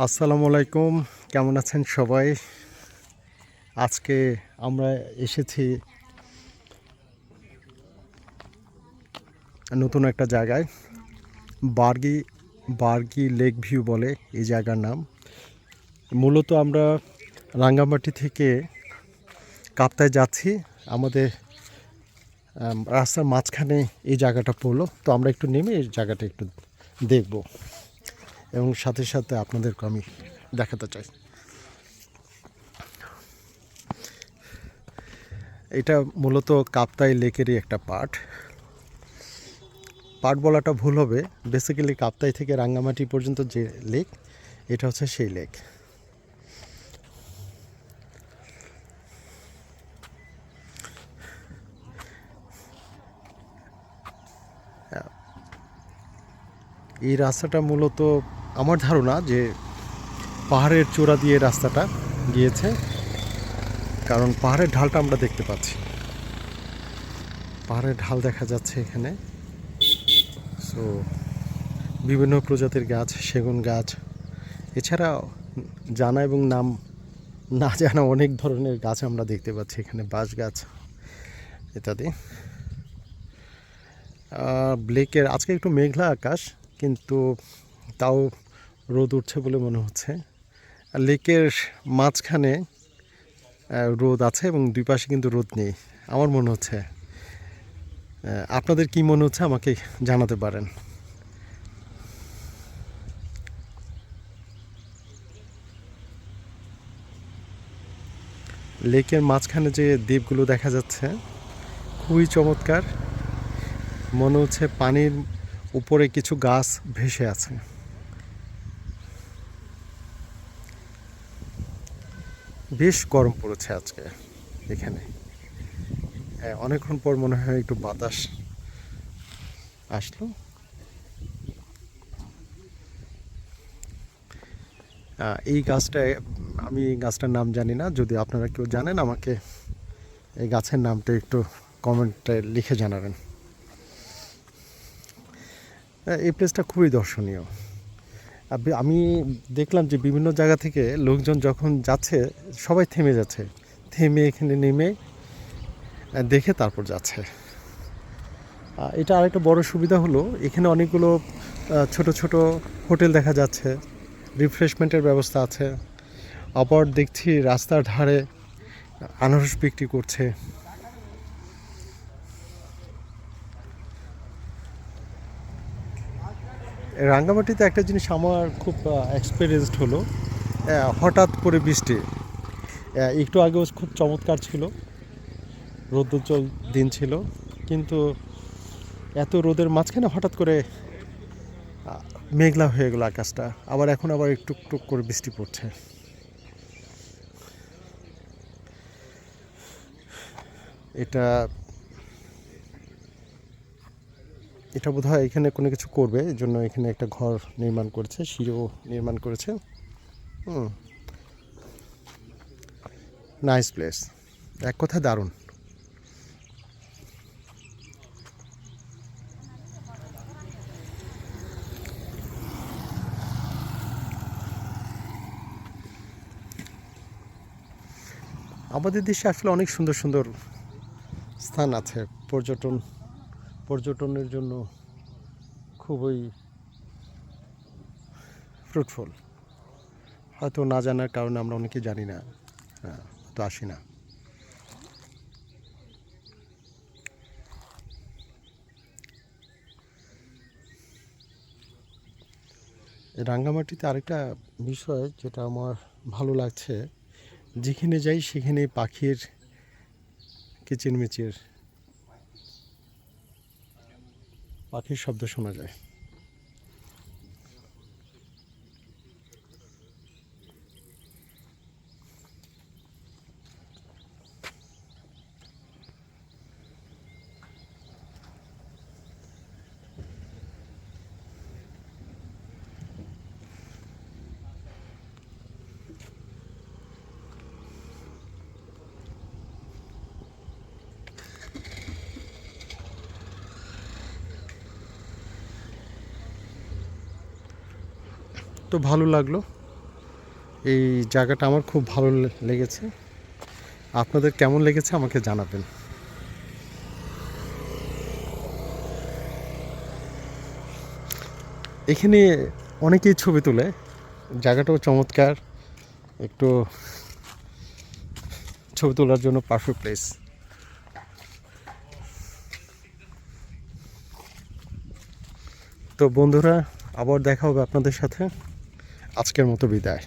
আসসালামু আলাইকুম, কেমন আছেন সবাই? আজকে আমরা এসেছি নতুন একটা জায়গায়। বার্গি বার্গি লেক ভিউ বলে এই জায়গার নাম। মূলত আমরা রাঙ্গামাটি থেকে কাপ্তায় যাচ্ছি। আমাদের রাস্তার মাঝখানে এই জায়গাটা পড়লো, তো আমরা একটু নেমে এই জায়গাটা একটু দেখব এবং সাথে সাথে আপনাদেরকে আমি দেখাতে চাই। এটা মূলত কাপ্তাই লেকেরই একটা পার্ট বলাটা ভুল হবে। বেসিক্যালি কাপ্তাই থেকে রাঙ্গামাটি পর্যন্ত যে লেক, এটা হচ্ছে সেই লেক। এই রাস্তাটা মূলত আমার ধারণা যে পাহাড়ের চূড়া দিয়ে রাস্তাটা গিয়েছে, কারণ পাহাড়ের ঢালটা আমরা দেখতে পাচ্ছি। পাহাড়ের ঢাল দেখা যাচ্ছে এখানে। সো বিভিন্ন প্রজাতির গাছ, সেগুন গাছ, এছাড়া জানা এবং নাম না জানা অনেক ধরনের গাছ আমরা দেখতে পাচ্ছি এখানে, বাঁশ গাছ ইত্যাদি। লেকের আজকে একটু মেঘলা আকাশ, কিন্তু তাও রোদ উঠছে বলে মনে হচ্ছে। লেকের মাঝখানে রোদ আছে এবং দুই পাশে কিন্তু রোদ নেই আমার মনে হচ্ছে। আপনাদের কি মনে হচ্ছে আমাকে জানাতে পারেন। লেকের মাঝখানে যে দ্বীপগুলো দেখা যাচ্ছে খুবই চমৎকার। মনে হচ্ছে পানির উপরে কিছু গাছ ভেসে আছে। বেশ গরম পড়েছে আজকে এখানে। অনেকক্ষণ পর মনে হয় একটু বাতাস আসলো। এই গাছটায় আমি গাছটার নাম জানি না, যদি আপনারা কেউ জানেন আমাকে এই গাছের নামটা একটু কমেন্টে লিখে জানাবেন। এই প্লেসটা খুবই দর্শনীয়। আমি দেখলাম যে বিভিন্ন জায়গা থেকে লোকজন যখন যাচ্ছে সবাই থেমে যাচ্ছে, থেমে এখানে নেমে দেখে তারপর যাচ্ছে। এটা আরেকটা বড় সুবিধা হলো এখানে অনেকগুলো ছোট ছোট হোটেল দেখা যাচ্ছে, রিফ্রেশমেন্টের ব্যবস্থা আছে। আবার দেখছি রাস্তার ধারে আনারস বিক্রি করছে। রাঙ্গামাটিতে একটা জিনিস আমার খুব এক্সপিরিয়েন্সড হলো, হঠাৎ করে বৃষ্টি। একটু আগেও খুব চমৎকার ছিল, রৌদ্রোজ্জ্বল দিন ছিল, কিন্তু এত রোদের মাঝখানে হঠাৎ করে মেঘলা হয়ে গেল আকাশটা। আবার এখন আবার একটু টুক করে বৃষ্টি পড়ছে। এটা এটা বোধহয় এখানে কোনো কিছু করবে, এই জন্য এখানে একটা ঘর নির্মাণ করেছে, সিঁড়িও নির্মাণ করেছে। নাইস প্লেস, এক কথা দারুণ। আমাদের দেশে আসলে অনেক সুন্দর সুন্দর স্থান আছে, পর্যটনের জন্য খুবই ফ্রুটফুল। হয়তো না জানার কারণে আমরা অনেকে জানি না, তো আসি না। রাঙ্গামাটিতে আরেকটা বিষয় যেটা আমার ভালো লাগছে, যেখানে যাই সেখানে পাখির কিচিরমিচির, পাখির শব্দ শোনা যায়। তো ভালো লাগলো। এই জায়গাটা আমার খুব ভালো লেগেছে। আপনাদের কেমন লেগেছে আমাকে জানাবেন। এখানে অনেকেই ছবি তোলে, জায়গাটাও চমৎকার, একটু ছবি তোলার জন্য পারফেক্ট প্লেস। তো বন্ধুরা, আবার দেখা হবে আপনাদের সাথে। আজকের মতো বিদায়।